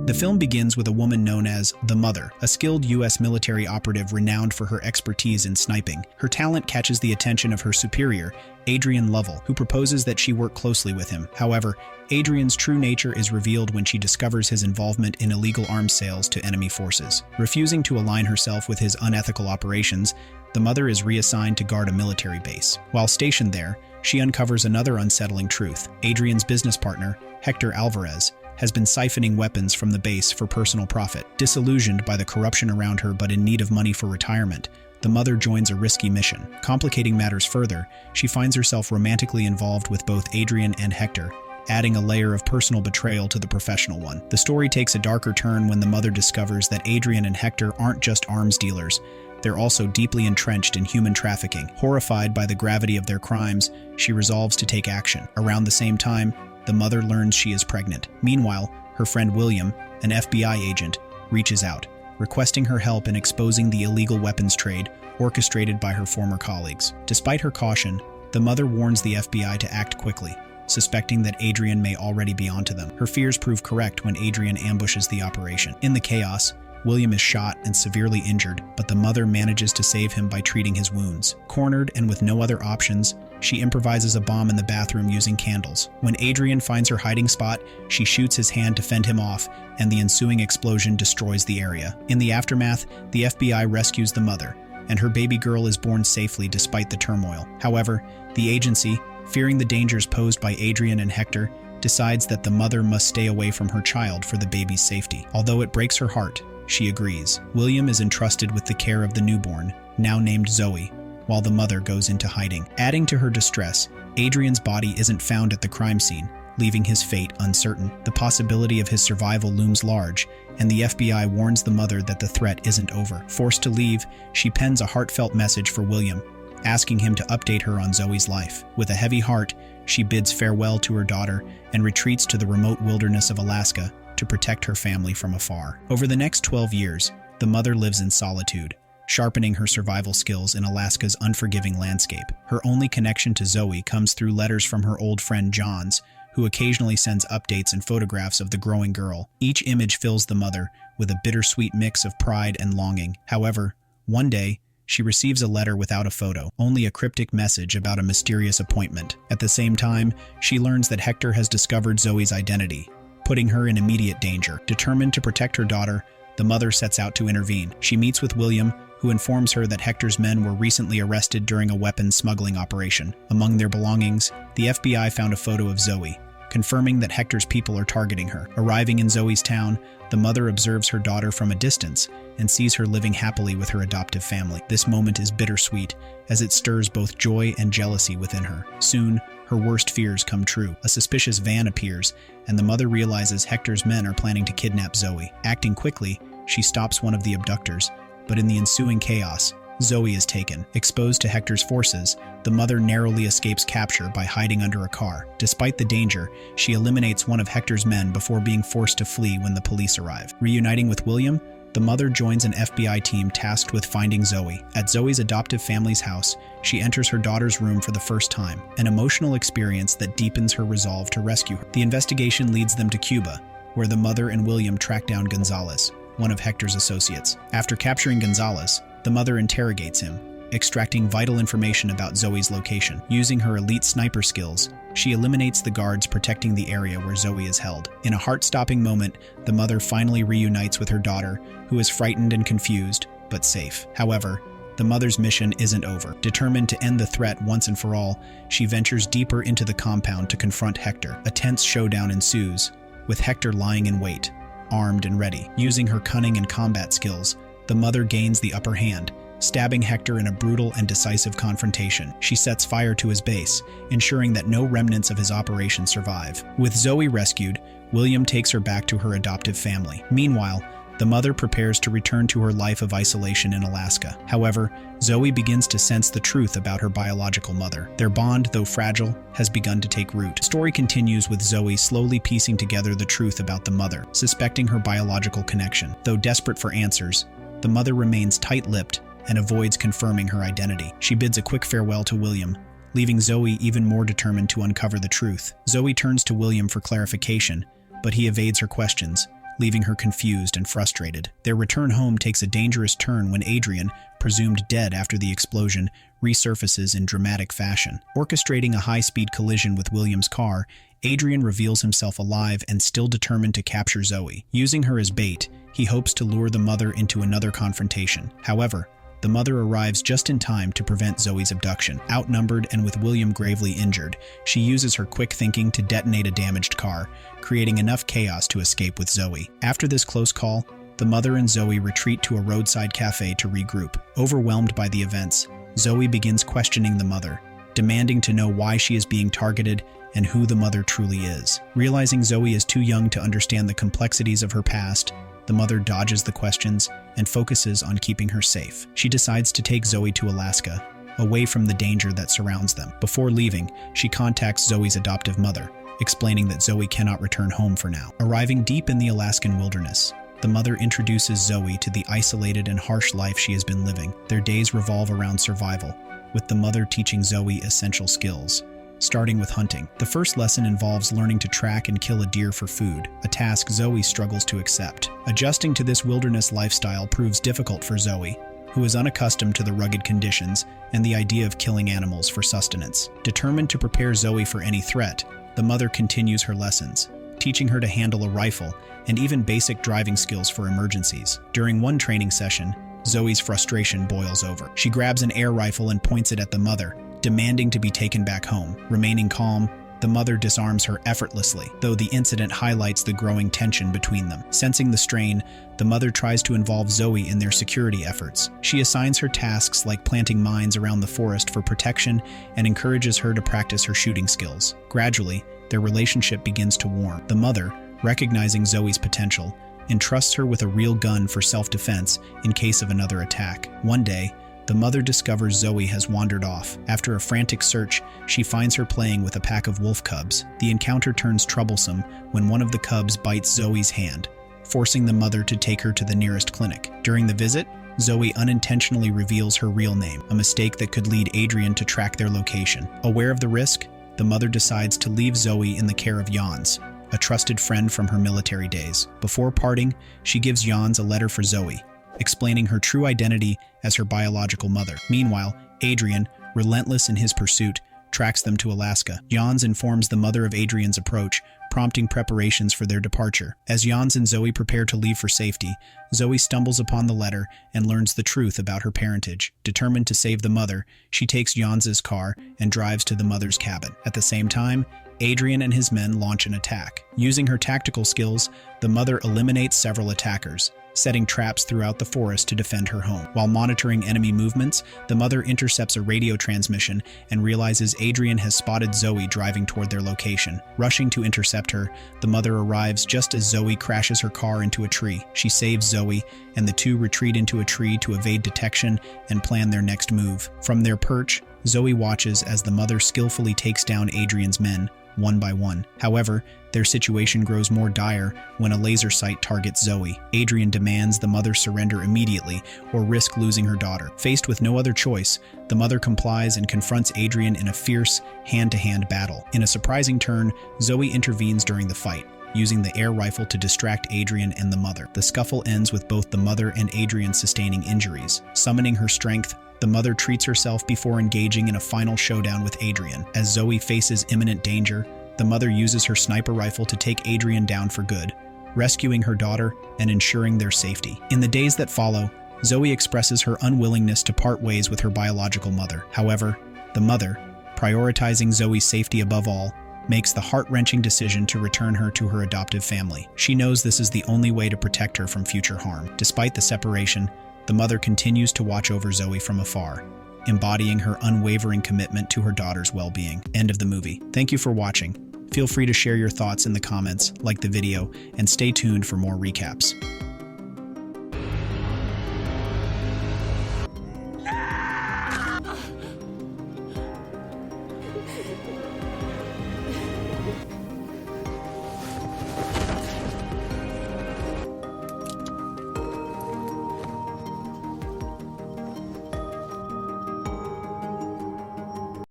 The film begins with a woman known as the Mother, a skilled U.S. military operative renowned for her expertise in sniping. Her talent catches the attention of her superior, Adrian Lovell, who proposes that she work closely with him. However, Adrian's true nature is revealed when she discovers his involvement in illegal arms sales to enemy forces. Refusing to align herself with his unethical operations, the Mother is reassigned to guard a military base. While stationed there, she uncovers another unsettling truth. Adrian's business partner, Hector Alvarez, has been siphoning weapons from the base for personal profit. Disillusioned by the corruption around her but in need of money for retirement, the Mother joins a risky mission. Complicating matters further, she finds herself romantically involved with both Adrian and Hector, adding a layer of personal betrayal to the professional one. The story takes a darker turn when the Mother discovers that Adrian and Hector aren't just arms dealers, they're also deeply entrenched in human trafficking. Horrified by the gravity of their crimes, she resolves to take action. Around the same time, the Mother learns she is pregnant. Meanwhile, her friend William, an FBI agent, reaches out, requesting her help in exposing the illegal weapons trade orchestrated by her former colleagues. Despite her caution, the Mother warns the FBI to act quickly, suspecting that Adrian may already be onto them. Her fears prove correct when Adrian ambushes the operation. In the chaos, William is shot and severely injured, but the Mother manages to save him by treating his wounds. Cornered and with no other options, she improvises a bomb in the bathroom using candles. When Adrian finds her hiding spot, she shoots his hand to fend him off, and the ensuing explosion destroys the area. In the aftermath, the FBI rescues the Mother, and her baby girl is born safely despite the turmoil. However, the agency, fearing the dangers posed by Adrian and Hector, decides that the Mother must stay away from her child for the baby's safety. Although it breaks her heart, she agrees. William is entrusted with the care of the newborn, now named Zoe, while the Mother goes into hiding. Adding to her distress, Adrian's body isn't found at the crime scene, leaving his fate uncertain. The possibility of his survival looms large, and the FBI warns the Mother that the threat isn't over. Forced to leave, she pens a heartfelt message for William, asking him to update her on Zoe's life. With a heavy heart, she bids farewell to her daughter and retreats to the remote wilderness of Alaska to protect her family from afar. Over the next 12 years, the Mother lives in solitude, sharpening her survival skills in Alaska's unforgiving landscape. Her only connection to Zoe comes through letters from her old friend Johns, who occasionally sends updates and photographs of the growing girl. Each image fills the Mother with a bittersweet mix of pride and longing. However, one day, she receives a letter without a photo, only a cryptic message about a mysterious appointment. At the same time, she learns that Hector has discovered Zoe's identity, putting her in immediate danger. Determined to protect her daughter, the Mother sets out to intervene. She meets with William, who informs her that Hector's men were recently arrested during a weapons smuggling operation. Among their belongings, the FBI found a photo of Zoe, confirming that Hector's people are targeting her. Arriving in Zoe's town, the Mother observes her daughter from a distance and sees her living happily with her adoptive family. This moment is bittersweet, as it stirs both joy and jealousy within her. Soon, her worst fears come true. A suspicious van appears, and the Mother realizes Hector's men are planning to kidnap Zoe. Acting quickly, she stops one of the abductors, but in the ensuing chaos, Zoe is taken. Exposed to Hector's forces, the Mother narrowly escapes capture by hiding under a car. Despite the danger, she eliminates one of Hector's men before being forced to flee when the police arrive. Reuniting with William, the Mother joins an FBI team tasked with finding Zoe. At Zoe's adoptive family's house, she enters her daughter's room for the first time, an emotional experience that deepens her resolve to rescue her. The investigation leads them to Cuba, where the Mother and William track down Gonzalez, one of Hector's associates. After capturing Gonzalez, the Mother interrogates him, extracting vital information about Zoe's location. Using her elite sniper skills, she eliminates the guards protecting the area where Zoe is held. In a heart-stopping moment, the Mother finally reunites with her daughter, who is frightened and confused, but safe. However, the Mother's mission isn't over. Determined to end the threat once and for all, she ventures deeper into the compound to confront Hector. A tense showdown ensues, with Hector lying in wait, armed and ready. Using her cunning and combat skills, the Mother gains the upper hand, stabbing Hector in a brutal and decisive confrontation. She sets fire to his base, ensuring that no remnants of his operation survive. With Zoe rescued, William takes her back to her adoptive family. Meanwhile, the Mother prepares to return to her life of isolation in Alaska. However, Zoe begins to sense the truth about her biological mother. Their bond, though fragile, has begun to take root. The story continues with Zoe slowly piecing together the truth about the Mother, suspecting her biological connection. Though desperate for answers, the Mother remains tight-lipped and avoids confirming her identity. She bids a quick farewell to William, leaving Zoe even more determined to uncover the truth. Zoe turns to William for clarification, but he evades her questions, leaving her confused and frustrated. Their return home takes a dangerous turn when Adrian, presumed dead after the explosion, resurfaces in dramatic fashion. Orchestrating a high-speed collision with William's car, Adrian reveals himself alive and still determined to capture Zoe. Using her as bait, he hopes to lure the mother into another confrontation. However, the mother arrives just in time to prevent Zoe's abduction. Outnumbered and with William gravely injured, she uses her quick thinking to detonate a damaged car, creating enough chaos to escape with Zoe. After this close call, the mother and Zoe retreat to a roadside cafe to regroup. Overwhelmed by the events, Zoe begins questioning the mother, demanding to know why she is being targeted and who the mother truly is. Realizing Zoe is too young to understand the complexities of her past, the mother dodges the questions and focuses on keeping her safe. She decides to take Zoe to Alaska, away from the danger that surrounds them. Before leaving, she contacts Zoe's adoptive mother, explaining that Zoe cannot return home for now. Arriving deep in the Alaskan wilderness, the mother introduces Zoe to the isolated and harsh life she has been living. Their days revolve around survival, with the mother teaching Zoe essential skills, starting with hunting. The first lesson involves learning to track and kill a deer for food, a task Zoe struggles to accept. Adjusting to this wilderness lifestyle proves difficult for Zoe, who is unaccustomed to the rugged conditions and the idea of killing animals for sustenance. Determined to prepare Zoe for any threat, the mother continues her lessons, teaching her to handle a rifle and even basic driving skills for emergencies. During one training session, Zoe's frustration boils over. She grabs an air rifle and points it at the mother, demanding to be taken back home. Remaining calm, the mother disarms her effortlessly, though the incident highlights the growing tension between them. Sensing the strain, the mother tries to involve Zoe in their security efforts. She assigns her tasks like planting mines around the forest for protection and encourages her to practice her shooting skills. Gradually, their relationship begins to warm. The mother, recognizing Zoe's potential, entrusts her with a real gun for self-defense in case of another attack. One day, the mother discovers Zoe has wandered off. After a frantic search, she finds her playing with a pack of wolf cubs. The encounter turns troublesome when one of the cubs bites Zoe's hand, forcing the mother to take her to the nearest clinic. During the visit, Zoe unintentionally reveals her real name, a mistake that could lead Adrian to track their location. Aware of the risk, the mother decides to leave Zoe in the care of Jans, a trusted friend from her military days. Before parting, she gives Jans a letter for Zoe, explaining her true identity as her biological mother. Meanwhile, Adrian, relentless in his pursuit, tracks them to Alaska. Jans informs the mother of Adrian's approach, prompting preparations for their departure. As Jans and Zoe prepare to leave for safety, Zoe stumbles upon the letter and learns the truth about her parentage. Determined to save the mother, she takes Jans's car and drives to the mother's cabin. At the same time, Adrian and his men launch an attack. Using her tactical skills, the mother eliminates several attackers, setting traps throughout the forest to defend her home. While monitoring enemy movements, the mother intercepts a radio transmission and realizes Adrian has spotted Zoe driving toward their location. Rushing to intercept her, the mother arrives just as Zoe crashes her car into a tree. She saves Zoe, and the two retreat into a tree to evade detection and plan their next move. From their perch, Zoe watches as the mother skillfully takes down Adrian's men, one by one. However, their situation grows more dire when a laser sight targets Zoe. Adrian demands the mother surrender immediately or risk losing her daughter. Faced with no other choice, the mother complies and confronts Adrian in a fierce, hand-to-hand battle. In a surprising turn, Zoe intervenes during the fight, using the air rifle to distract Adrian and the mother. The scuffle ends with both the mother and Adrian sustaining injuries. Summoning her strength, the mother treats herself before engaging in a final showdown with Adrian. As Zoe faces imminent danger, the mother uses her sniper rifle to take Adrian down for good, rescuing her daughter and ensuring their safety. In the days that follow, Zoe expresses her unwillingness to part ways with her biological mother. However, the mother, prioritizing Zoe's safety above all, makes the heart-wrenching decision to return her to her adoptive family. She knows this is the only way to protect her from future harm. Despite the separation, the mother continues to watch over Zoe from afar, embodying her unwavering commitment to her daughter's well-being. End of the movie. Thank you for watching. Feel free to share your thoughts in the comments, like the video, and stay tuned for more recaps.